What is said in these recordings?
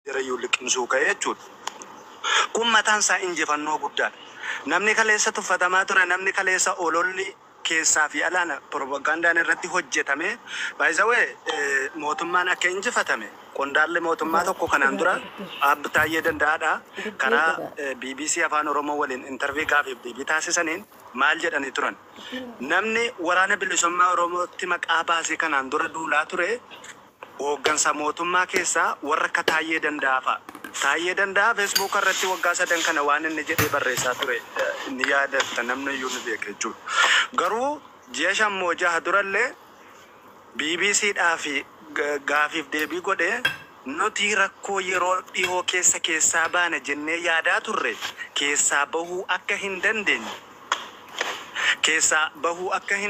Dirayyuu liqimsuu ka'ee jechuudha. Kun mataan isaa injifannoo guddaadha. Namni kaleessa tuffatamaa ture, namni kaleessa ololli keessaa fi alaana propagandaan irratti hojjetame. Baay'isawee mootummaan akka injifatame qondaalli mootummaa tokko kanaan dura Abbi Taayyee Danda'aadha. Karaa BBC Afaan Oromoo waliin intervii gaafiif deebii taasisaniin maal jedhanii turan. Namni waraana bilisummaa Oromootti maqaa baasee kanaan dura duulaa ture hooggansa mootummaa keessaa warra akka Taayyee Danda'aa fa'a. Taayyee Danda'aa Facebook irratti waggaa 3 kana waan inni jedhee barreessaa ture inni yaadatta namni iyyuu ni beeka jechuudha. Garuu ji'a 5 durallee BBC fi gaafiif deebii godhee nuti rakkoo yeroo dhihoo keessaa baana jennee yaadaa turre keessaa bahuu akka hin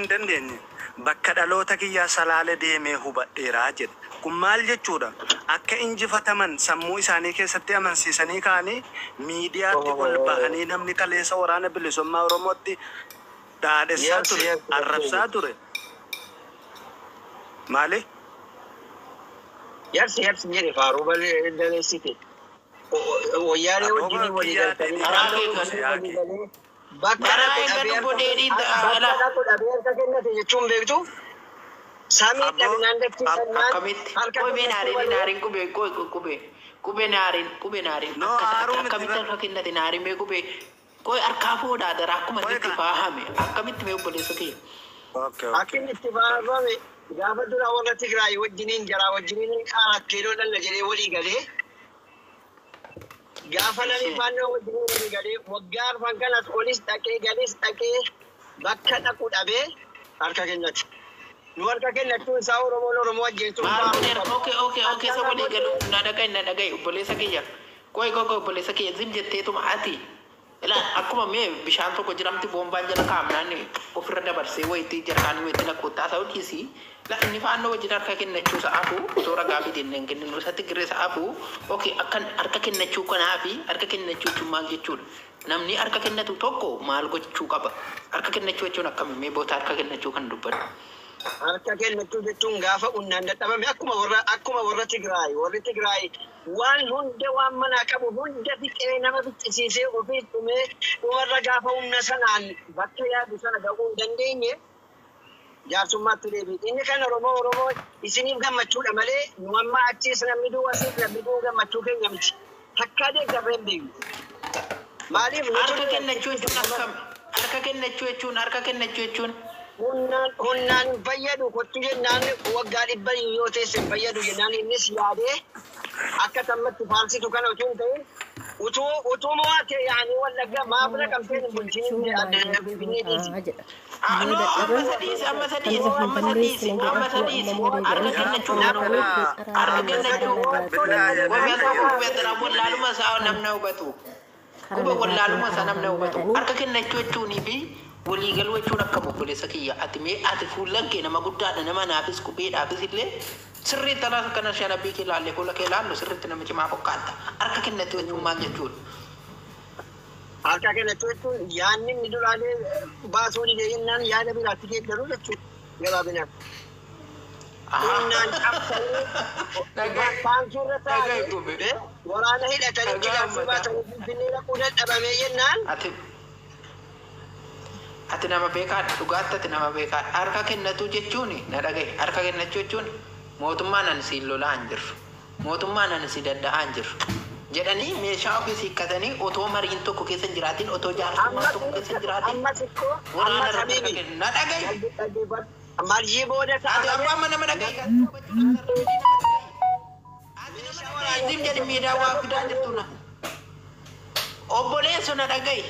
dandeenye bakka dhaloota kiyyaa Salaalee deemee hubadheeraa jedhe. Kun maal jechuudha? Akka injifataman sammuu isaanii keessatti amansiisanii kaanii miidiyaatti ol bahanii namni kaleessa waraana bilisummaa Oromootti dhaadessaa ture, arrabsaa ture. Maali? Yarsi jedhe faaruu balleessite. Wayyaanee wajjin walii galtanii bakka dhabeerta kennate jechuun beektu samii dhabinaan akkamitti naariin qubee naariin akkamitti akka kennate naariin mee qubee harkaa fuudhaa dara akkuma itti faahame akkamitti mee obboleessa kee akkin itti faahame gaafa dura warra Tigraay wajjiniin jaraa wajjiniin kiiloo dhala jedhee walii galee gaafa namni faannoo wajjiniin walii galee waggaa arfan kanas olis dhaqee galis dhaqee bakka dhaqu dhabee harka kennate. Nu harka kennachuun isaa Oromoo wajjin Okay, so walii galu na dhagaye obboleessa kiyya. Qoy obboleessa kiyya zim jetteetuma ati. Ilaa akkuma mee bishaan tokko jiramti boombaan jala kaa'amnaan ofirra dabarsee wayitii jarkaan wayitii nakkoottaa ta'uu dhiisii. La inni faannoo wajjin harka kennachuu sa'aafu osoo ragaa fi dinneen kennu isatti giree sa'aafu akkan harka kennachuu kanaa fi harka kennachuu maal jechuudha. Namni harka kennatu tokko maal gochuu qaba? Harka kennachuu jechuun akkami mee boota harka kennachuu kan dubbatu? Harka kennachuu jechuun gaafa unnaan dadhabame akkuma warra Tigraay waan hunda waan manaa qabu hunda fiqee nama ficcisiisee ofii dhumee dhumarra gaafa humna sanaan bakka yaadu sana ga'uu hin dandeenye jaarsummaatti deebiin. Inni kan Oromoo isiniif gammachuudha malee nu amma achiis namni duu asiif namni duu gammachuu keenya miti. Takkaa deeggarree hin beeknu. Maaliif harka kennachuu jechuun akkam? Harka kennachuu jechuun Hunnaan fayyadu kottu jennaan waggaa 100 yoo teesse fayyadu jennaan innis yaadee akka tammatti faarsitu kana utuu hin ta'in utuu mo'ate yaanii wallagga maafna qabseen bulchiniin adda Finfinnee dhiisi. Amma sadiis. Harka kennachuu wallaaluma isaa namna hubatu. Wallaaluma isaa namna hubatu. Harka kennachuu jechuunii fi waliigaluu jechuun akkam obboleessa kiyya ati fuullankee nama guddaadha nama naafis qubeedhaafis illee sirriitti tanaa kana shanabbii kee laallee fuula kee laallu sirriitti nama cimaa fakkaata. Harka kennachuu jechuun maal jechuudha? Harka kennachuu jechuun yaadni inni duraalee baasuu didee jennaan yaada biraatti geeddaruu jechuudha gabaabinaan. Humnaan cabsanii taankiirra taa'anii waraana hidhatanii jilaafuu baatanii Finfinnee dhaquu dadhabamee jennaan. Ati nama beekaadha dhugaatti ati nama beekaadha. Harka kennachuu jechuun na dhagaye. Harka kennachuu jechuun mootummaan ani siin lolaa hin jirru. Mootummaan ani si dadda'aa hin jirru. Jedhanii meeshaa ofii hiikkatanii otoo mariin tokko keessa hin jiraatin otoo jaarsummaa tokko keessa hin jiraatin waraana irratti na dhagaye. Marjii booda taate amma nama dhagaye. Ati jedhi miidhaa waa fidaa jirtu na. Obboleessu na dhagaye.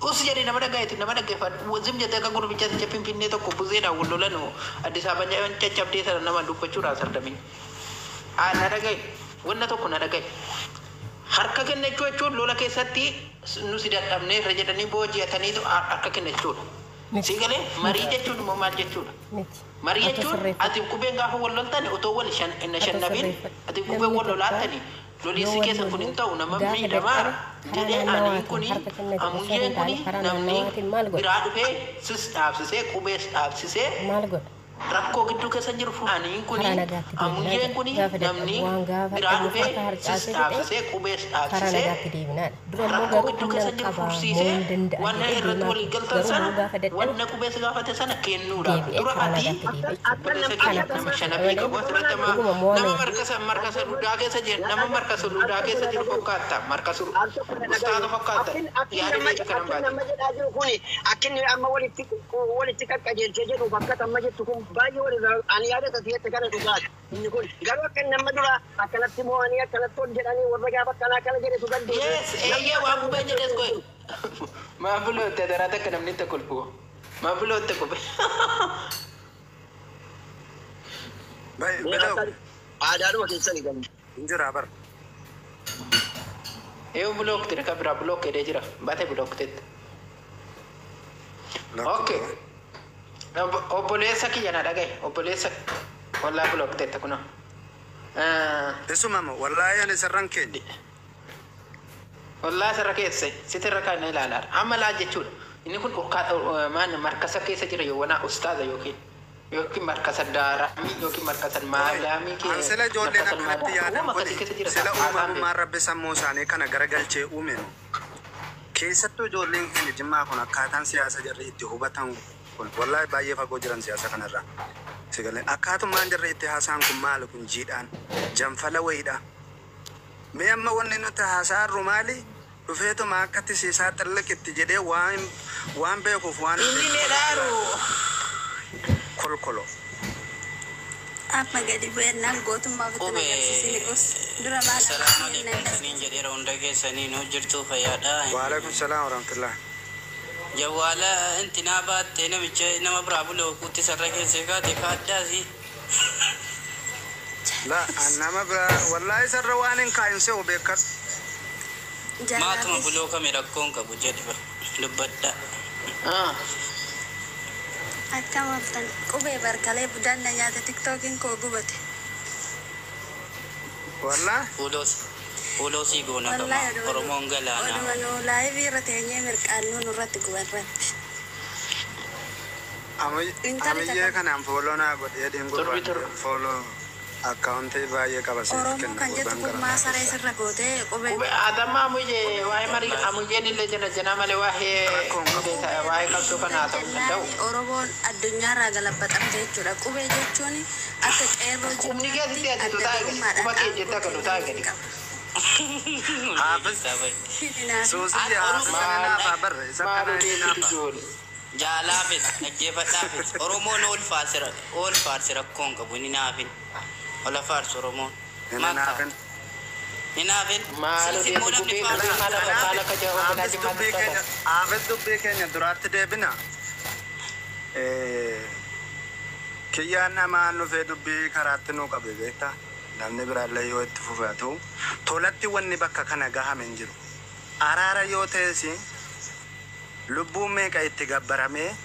Usi jadi nama dhagayeeffadhu wazim jedhee akka gurbichaatti Finfinnee tokko buzeedhaan wal lolanu Addis Ababa caccabdee sana nama dubbachuudhaan sardamiin. Na dhagaye wanna tokko na dhagaye. Harka kennachuu jechuun lola keessatti nusi dadhabnee irra jedhanii booji'ataniitu harka kennachuudha. Siigalee marii jechuun immoo maal jechuudha? Marii jechuun ati qubeen gaafa wal loltani otoo wal shannabiin ati qubeen wal lolaatani lolisi keessan kun hin ta'u nama miidhamaa jedhee ani kuni amuyyeen kuni namni biraa dhufee sis dhaabsisee qubees dhaabsisee rakkoo gidduu keessa jiru fuudhanii kuni karaa nagaatti amuyyeen kuni namni biraa dhufee dhaabsisee qubees karaa dhaabsisee nagaatti deebinaan dura immoo rakkoo garuu gidduu keessa jiru fursiisee wanna irratti walii galtan sana wanna qubees gaafate sana kennuudha dura ati nama shanabii qabu asirratti nama markasa duudaa keessa jiru nama markasa duudaa keessa jiru fakkaata markasa ustaana fakkaata yaada beeku kanan baate nama jedhaa jiru kuni akkinni amma walitti qaqqajeelchee jedhu bakka amma jettu kun baay'ee walirraa ani yaada tafiyetti kana dhugaati inni kun garuu akka nama dura akkanatti mo'anii akkanatti ol jedhanii warra gaafa akkanaa kana jedhe tu danda'u. Yes, waan gubee jedhes koye. Maa bulootte daraata akka namni itti kolfu. Maa bulootte kobe. Aadaadhuma keessanii galu. Injira bar. Eewu bulookti reka biraa bulookkee jira. Baatee bulookteetti. Okay. Obboleessa kiyya na dhagaye. Obboleessa wallaa bulookteetta kuna. Isumama wallahi ani sarran keenya. Wallaa sarra keesse sitirra kan ilaalaa. Amma laa jechuudha. Inni kun maan markasa keessa jira yoo wana ustaaza yookiin markasa daaramii yookiin markasa maalaamii An sila ijoolleen akkanatti yaadan kuni sila uumamummaan rabbi sammuu isaanii kana garagalchee uume no. Keessattuu ijoolleen keenya jimmaa kun akkaataan siyaasa jarri itti hubatan kun wallahi baay'ee fagoo jiran siyaasa kanarraa. Sigaleen akkaatummaan jarri itti haasaan kun maali kun jiidhaan janfala wayiidha. Mee amma wanni nuti haasa'arru maali? Dhufeetuma akkatti siisaa xalliqitti jedhee waan beekuuf waan inni nedhaaru kolkolo. Apa gadi bu'ennaan gootummaa bitti nagarsiisini us dura maal Assalamu alaikum kanin jedheera hunda keessaniin hojjirtuu fayyaadha. Wa alaikum salaam wa rahmatullah. Jawwaala intinaa baattee namicha nama biraa bulookuutti sarara keessee kaate kaaddaasi. La nama biraa wallahi sarara waan hin kaa'inse obeekkat. Maatuma bulookame rakkoon qabu jedhe dubbadha. akka maftan qubee barkalee budaan na nyaata tiktookiin koo gubate. Wallahi Ulosi goona kama Oromoon galaana. Oduma nu laayivii irra teenyee mirqaannuu nurratti gubarratti. Amiyye kanaan fooloo naa godhee deemgurra fooloo akkaawuntii baay'ee qabasee Oromoo kan jettu kun maasaree sirra gootee qubee. Adamma amuyye waa'ee marii amuyyeen illee jana malee waa'ee qabsoo kanaa ta'uu danda'u. Oromoon addunyaarraa galabbatamte jechuudha. Qubee jechuun akka qeerroo Humni keessatti ajajatu taa'e quba kee jette akka nu taa'e gadi. Haafis suusii haafis naafa barre isa kanaa naafa. Jaalaafis dhaggeeffadhaafis Oromoon ol faarsira rakkoon qabu ni naafin. Ola faarsu Oromoon. Naafin. Ni naafin. Maaloo deemu gubbee maala bakkaala ka jahu kana jimmaa Haafis dubbii keenya duraatti deebina. Kiyyaan namaan dhufee dubbii karaatti nuu qabe beektaa. Namni biraallee yoo itti fufaa ta'u tolatti wanni bakka kana gahame hin jiru. Araara yoo ta'esi lubbuun meeqa itti gabbaramee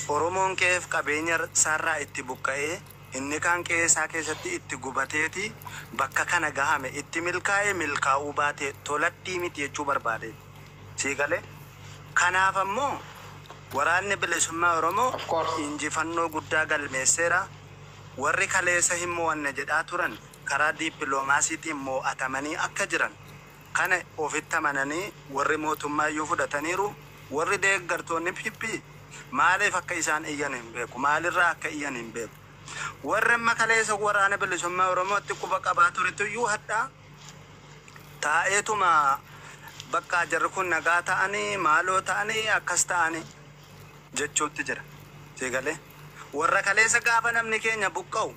Oromoon qe'eef qabeenya isaarraa itti buqqa'ee inni kaan qe'ee isaa keessatti itti gubateeti bakka kana gahame itti milkaa'ee milkaa'uu baatee tolatti miti jechuu barbaade. Siigalee kanaaf ammoo waraanni bilisummaa Oromoo injifannoo guddaa galmeesseera. Warri kaleessa hin mo'anne jedhaa turan karaa dippiloomaasiitiin mo'atamanii akka jiran kana ofitti amananii warri mootummaa iyyuu fudhataniiru. Warri deeggartoonni pippi maaliif akka isaan iyyan hin beeku maalirraa akka iyyan hin beeku. Warri amma kaleessa waraana bilisummaa Oromootti quba qabaa turetu iyyuu hadhaa taa'eetuma bakka jarri kun nagaa ta'anii maaloo ta'anii akkas ta'anii jechuutti jira. Siigalee warra kaleessa gaafa namni keenya buqqa'u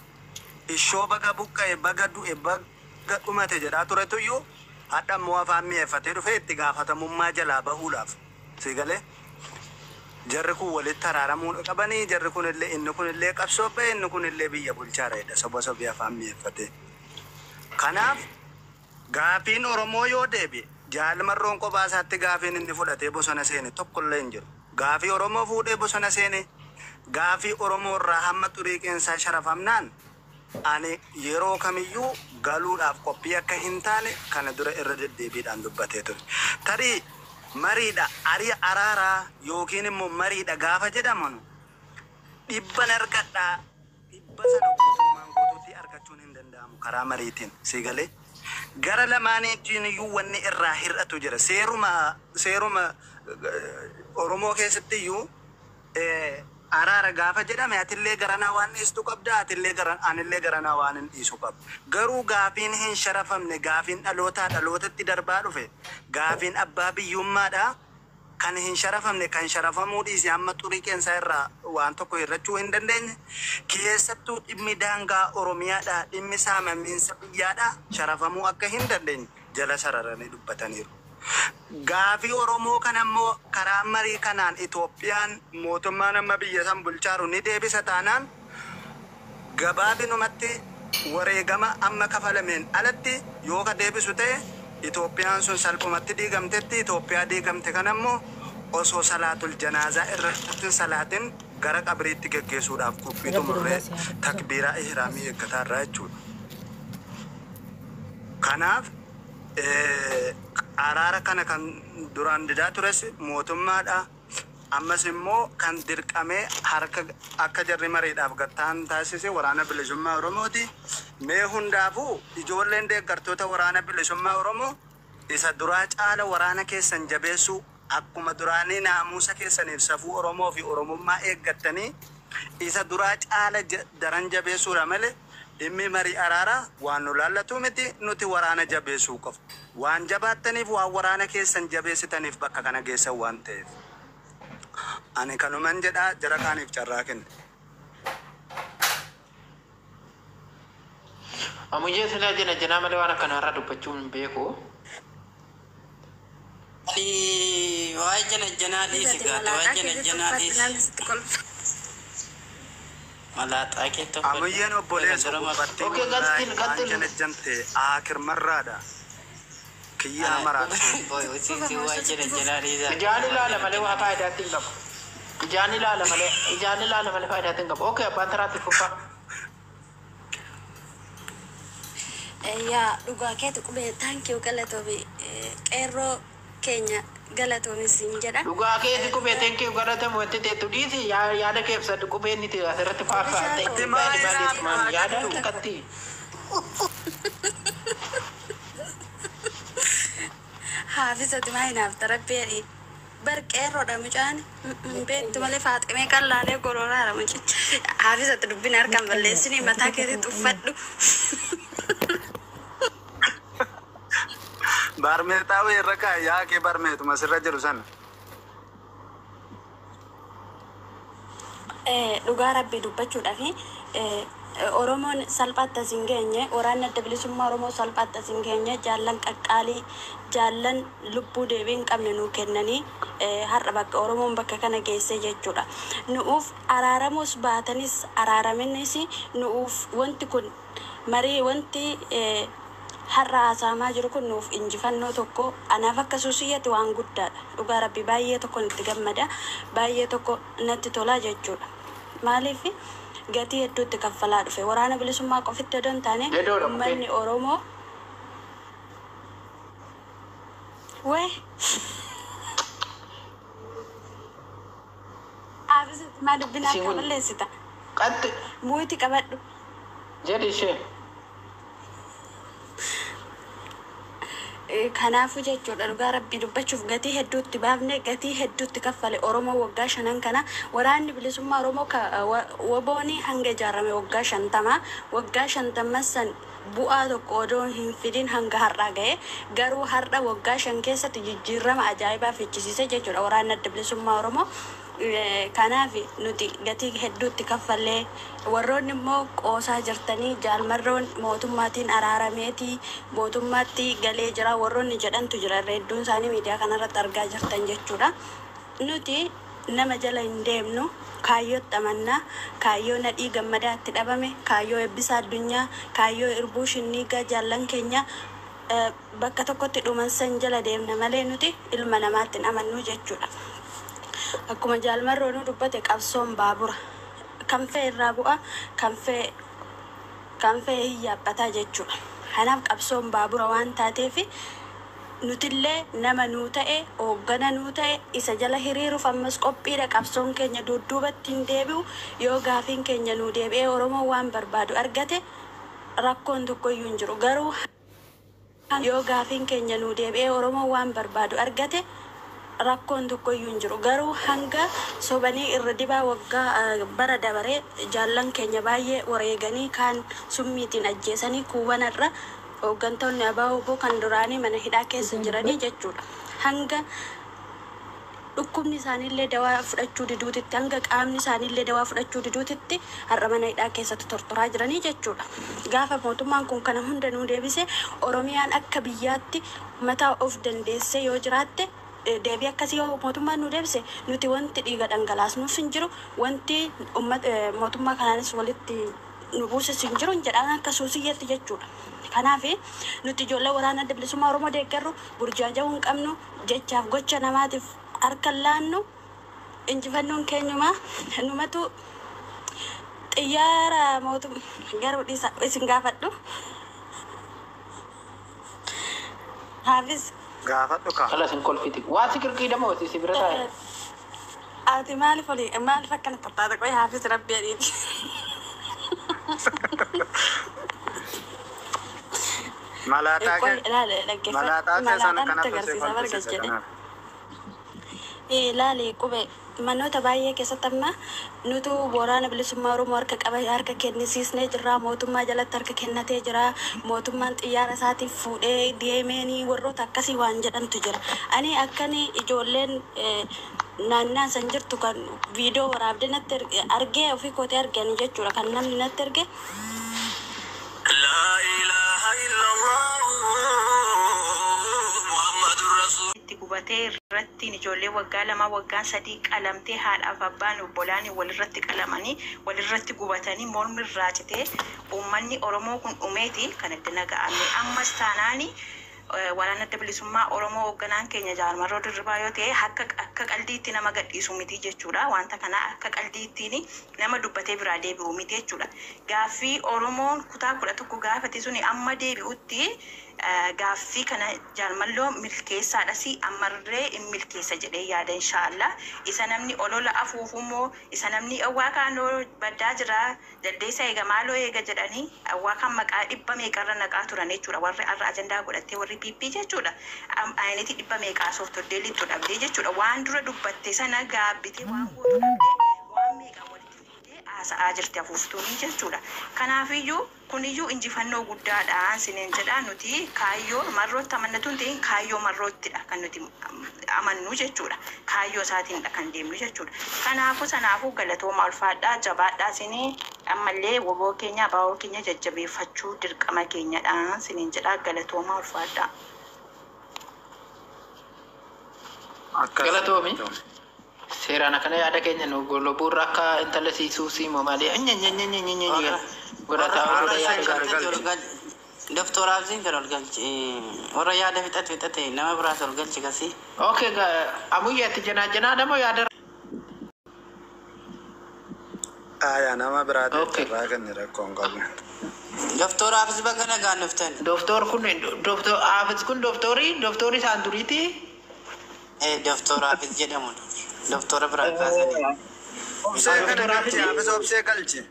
ishoo baga buqqa'e baga du'e baga dhumate jedhaa turetu iyyuu hadha immoo afaan mi'eeffatee dhufee itti gaafatamummaa jalaa bahuudhaaf. Siigalee jarri kun walitti araaramuu qabanii jarri kun illee inni kun illee qabsoo ba'e inni kun illee biyya bulchaadha soba sobii afaan mi'eeffate. Kanaaf gaafiin Oromoo yoo deebi'e jaalmarroon kophaa isaatti gaafiin inni fudhatee bosona seene tokkollee hin jiru. Gaafii Oromoo fuudhee bosona seene gaafii Oromoo irraa hamma xurii qeensaa sharafamnaan ani yeroo kamiyyuu galuudhaaf qophii akka hin taane kana dura irra deddeebiidhaan dubbatee ture. Tarii mariidha ari'a araaraa yookiin immoo mariidha gaafa jedhaman dhibban argadhaa eebba sana guutummaan guutuutti argachuun hin danda'amu karaa mariitiin si galee gara lamaaniitiin iyyuu wanni irraa hir'atu jira seeruma Oromoo keessatti iyyuu araara gaafa jedhame atillee garanaa waan dhiistu qabda anillee garanaa waan hin dhiisu qaba garuu gaafiin hin sharafamne gaafiin dhalootatti darbaa dhufe gaafiin abbaa biyyummaadha kan hin sharafamne kan sharafamuu dhiise amma xurii qeensaa irraa waan tokko hirrachuu hin dandeenye keessattuu dhimmi daangaa Oromiyaadha dhimmi saamamiinsa biyyaadha sharafamuu akka hin dandeenye jala sararanii dubbataniiru. Gaafi Oromoo kan ammoo karaa marii kanaan Itoophiyaan mootummaan amma biyya san bulchaaru ni deebisa taanaan gabaabinumatti wareegama amma kafalameen alatti yoo ka deebisu ta'e Itoophiyaan sun salphumatti diigamtetti Itoophiyaa diigamte kan ammoo osoo salaatul janaazaa irratti salaatin gara qabriitti geggeessuudhaaf qophii xumurree takbiiraa ihraamii eeggataarraa jechuudha. Kanaaf araara kana kan duraan didaa tures mootummaadha ammas immoo kan dirqamee harka akka jarri mariidhaaf gattaan taasise waraana bilisummaa Oromooti mee hundaafuu ijoolleen deeggartoota waraana bilisummaa Oromoo isa duraa caala waraana keessan jabeessuu akkuma duraanii naamusa keessaniif safuu Oromoo fi Oromummaa eeggattanii isa duraa caala daran jabeessuudha malee dhimmi marii araaraa waan nu laallatu miti nuti waraana jabeessuu qofa waan jabaattaniif waan waraana keessan jabeessitaniif bakka kana geessan waan ta'eef ani kanuman jedhaa jara kaaniif carraa kenne. Amujjee silaa jena malee waan akkanarraa dubbachuu hin beeku. Ani waa jena dhiisi gaate waa jena dhiisi. Malaaxaa kee tokko. Amuyyeen obboleessa gubbaatti waan jana jante akir marraadha. Kiyyaa maraadha. Ijaan ilaala malee waa faayidaatti hin qabu. Ijaan ilaala malee faayidaatti hin qabu. Okay abbaan taraatti fufa. Yaa dhugaa keetu qubee taankii galatoomi qeerroo keenya galatoomi siin jedha. Dhugaa keetu qubee taankii galatamu wanti teettu dhiisi yaada keebsadhu qubeen ni tira asirratti faafaa yaada tukkatti. Haafisati maayinaaf tarabbeedhi. Bar qeerroodha mucaan beektu malee faaximee qal'aalee gorooraadha mucichi. Haafisati dubbin harkaan balleessinii mataa keetitti uffadhu. Barmeetaa irra kaa'e yaa kee barmeetuma sirra jiru sana. Dhugaa rabbii dubbachuudhaafi Oromoon salphaatti as hin geenye waraanni adda bilisummaa Oromoo salphaatti as hin geenye jaallan qaqqaalii jaallan lubbuu deebii hin qabne nuu kennanii har'a bakka Oromoon bakka kana geesse jechuudha. Nuuf araaramus baatanis araaraminis nuuf wanti kun marii wanti har'a haasamaa jiru kun nuuf injifannoo tokko anaaf akka suusiyyatti waan guddaadha. Dhugaa rabbii baay'ee tokko natti gammada baay'ee tokko natti tolaa jechuudha. Maaliif gatii hedduutti kaffalaa dhufe waraana bilisummaa qofitti odoo hin taane uummanni Oromoo wee Haafisati maa dubbina akka balleessita muuyiti qabadhu jedhi ishee. Kanaafuu jechuudha dhugaa rabbii dubbachuuf gatii hedduutti baafne gatii hedduutti kaffale Oromoo waggaa 5 kana waraanni bilisummaa Oromoo wabooni hanga ijaarame waggaa 50 waggaa 50 san bu'aa tokko odoo hin fidin hanga har'aa ga'e garuu har'a waggaa 5 keessatti jijjiirama ajaa'ibaa fichisiise jechuudha waraanni adda bilisummaa Oromoo. Kanaaf nuti gatii hedduutti kaffallee warroonni immoo qoosaa jirtanii jaalmarroon mootummaatiin araarameetii mootummaatti galee jira warroonni jedhantu jira hedduun isaanii miidiyaa kanarratti argaa jirtan jechuudha. Nuti nama jala hin deemnu kaayyootti amannaa kaayyoo nadhii gammadaatti dhabame kaayyoo eebbisaa addunyaa kaayyoo irbuu shinniigaa jaallan keenya bakka tokkotti dhuman san jala deemna malee nuti ilma namaatti hin amannu jechuudha. Akkuma jaalmarroon dubbate qabsoon baabura kan fee irraa bu'a kan fee hin yaabbataa jechuudha. Kanaaf qabsoon baabura waan taateef nutillee nama nuu ta'e hooggana nuu ta'e isa jala hiriiruuf ammas qophiidha. Qabsoon keenya dudduubatti hin deebi'u. Yoo gaafiin keenya nuu deebi'ee Oromoo waan barbaadu argate rakkoon tokkoyyuu hin jiru. Garuu yoo gaafiin keenya nuu deebi'ee Oromoo waan barbaadu argate rakkoon tokkoyyuu hin jiru. Garuu hanga sobanii irra dibaa waggaa bara dabaree jaallan keenya baay'ee wareeganii kaan summiitiin ajjeesanii kuubanarra hooggantoonni ABO kan duraanii mana hidhaa keessa jiranii jechuudha. Hanga dhukkubni isaaniillee dawaa fudhachuu diduutitti, hanga qaamni isaaniillee dawaa fudhachuu diduutitti har'a mana hidhaa keessatti tortoraa jiranii jechuudha. Gaafa mootummaan kun kana hunda nuu deebise Oromiyaan akka biyyaatti mataa of dandeessee yoo jiraatte deebii akkasii yoo mootummaan nuu deebise nuti wanti dhiiga dhangalaasnuuf hin jiru, wanti mootummaa kanaanis walitti nu buusis hin jiru jedhaan akka suusiyyeetti jechuudha. Kanaaf nuti ijoollee waraana adda bilisummaa Oromoo deeggarru burjaaja'uu hin qabnu, jechaaf gocha namaatiif harka laannu. Injifannoon keenyumaa numatu xiyyaara mootummaa garuu dhiisa isin gaafadhu. Haafis gaafadhu kaa. Kala sin kolfiti. Waa sikirkii dama si bira taa'e. ati maaliif akkana tattaata qoy Haafis rabbi adiiti. Malataa sana kana ilaali qube manoota baay'ee keessatti amma nutu waraana bilisummaa Oromoo harka kennisiisnee jirra. Mootummaa jalatti harka kennatee jira. Mootummaan xiyyaara isaatiif fuudhee deemeenii warroota akkasii waan jedhantu jira. Ani akkani ijoolleen naannaan san jirtu kan viidiyoo waraabde natti argee ofii kootee argani jechuudha. Kan namni natti arge La ilaha illallah Muhammadur Rasul. Itti gubatee irratti ijoollee waggaa 2 waggaa 3 qalamtee haadhaaf abbaan obbolaan walirratti qalamanii walirratti gubatanii mormi raacitee uummanni Oromoo kun dhumeeti kan itti naga'ame. Ammas taanaani waraana adda bilisummaa Oromoo hoogganaan keenya Jaarmaroo Dirribaa yoo ta'e akka qaldiitti nama gadhiisu miti jechuudha. Wanta kana akka qaldiittiin nama dubbatee biraa deebi'u miti jechuudha. Gaaffii Oromoon kutaa 11 gaafate suni amma deebi'utti gaaffii kana Jaarmalloo milkeessaadhasi ammarree in milkeessa jedhee yaada inshaallah. Isa namni olola afuufummoo isa namni awwaa kaanoo baddaa jira jaldeessa eega maaloo eega jedhanii awwaa kan maqaa dhibba meeqarra naqaa turan jechuudha. Warri arra ajandaa godhattee warri PP jechuudha. Ayiniti dhibba meeqaa sooftoddee littu dhabdee jechuudha. Waan dura dubbatte sana gaabbitee waan gootu dhabdee waan meeqaa walitti fidee haasa'aa jirti afuuftuunii jechuudha. Kanaafiyyuu kuniyyuu injifannoo guddaadhaan siniin jedhaa nuti kaayyoo marrootti amannatuun ta'in kaayyoo marroottidha kan nuti amannu jechuudha. Kaayyoo isaatiinidha kan deemnu jechuudha. Kanaafuu galatooma ulfaadhaa jabaadhaa sinii ammallee woboo keenya abaaboo keenya jajjabeeffachuu dirqama keenyadhaan siniin jedhaa galatooma ulfaadhaa. Galatoomi. Seeraan akkana yaada keenya nu gollobuurra akka intala siisuu siimo malee Dr. Abzin kan olgalchi warra yaada fixate nama biraas olgalchi kasi. Okay, amuyyaatti janaa damo yaada. Aya nama biraati kan rakkoon qabu. Dr. Abz bagana gaanuftan. Doktor Abz kun doktorii isaan duriiti. Dr. Abz jedhamu. Dr. Biraa kaasanii. Obsee galchi.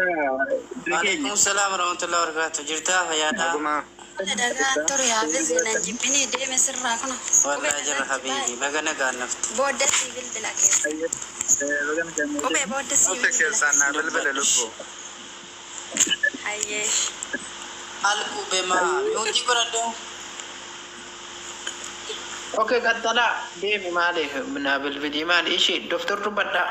Waalaikum salaam warahmatullahi wabarakatuh. Jirtaa fayyaadhaa. Dr. Hafiz najibini deeme sirraa kuna. Wallahi jirra habiibi bagana gaanufti. Booda sibil bila keessa. Qubee booda sibil bila keessaa bilbila lubbu. Hayyeesh. Alqubema yuuti godhadhu. Okay, kattala deemi maaliif na bilbilii maali ishee doktor dubbadhaa.